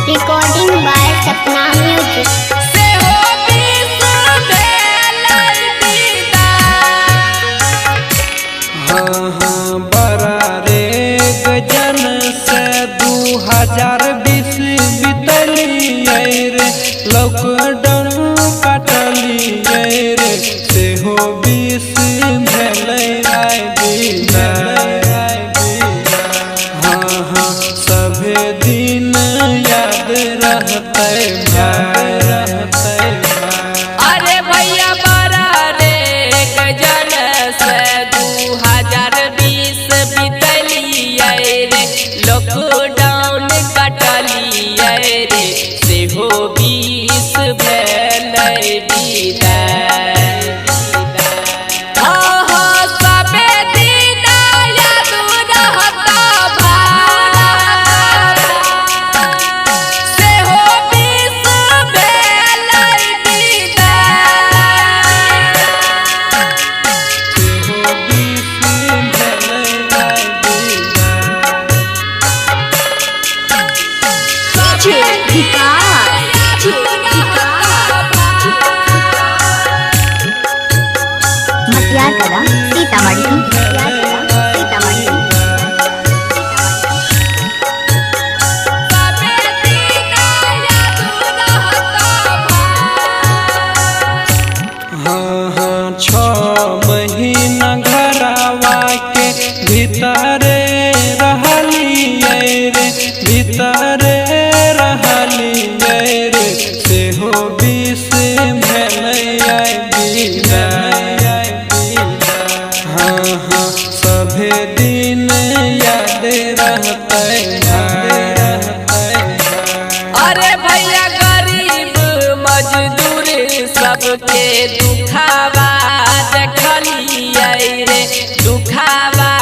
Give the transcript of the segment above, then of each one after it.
Recording by Sapna music. बड़ा रे गजन से 2020 बीतलिए रे, लॉकडाउन काटलिए रे, सेहो 20 भेलै आइ बिना। हाँ सभे दिन याद रहतै भाई, रहतै भाई। अरे भैया बड़ा रे गजन से 2020 बीतलिए रे, लॉकडाउन कटलिए रे, सेहो 20 भेलै विदाई। मटियार कला सीतामढ़ी। हाँ 6 महीना घरवा के भीतरे रहलिए रे, भीतरे रहलिए रे, सेहो 20 भेलै आइ बिना। हाँ सभे दिन याद रहतै भाई, रहतै भाई। अरे भैया गरीब मजदूर सबके दुखावा देखलिए रे, दुखावा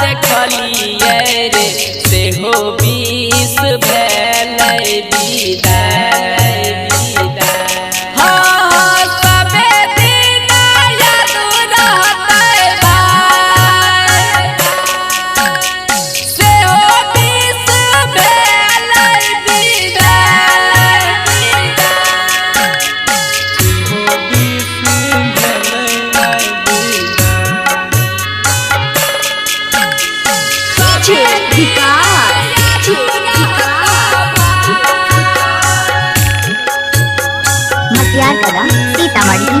देखलिए रे, सेहो 20 भेलै विदाई। मटियार कला सीतामढ़ी।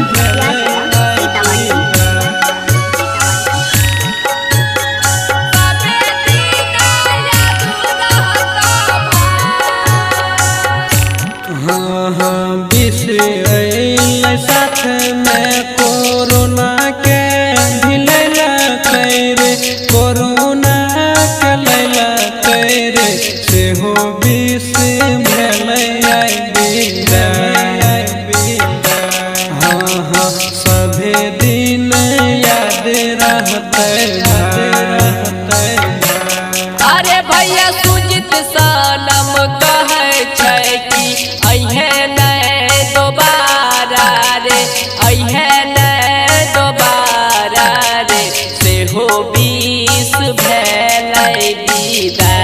हाँ 20 अइलै साथ में कोरोना के भी लैलकै रे, कोरोना के लैलकै रे, सेहो 20 भेलै आइ बिना। हाँ सभे दिन याद रहतै भाई, रहतै भाई। अरे भैया सुजित सनम कहै छै कि अइहे नै दोबारा रे, अइहे नै दोबारा रे, सेहो 20 भेलै विदाई।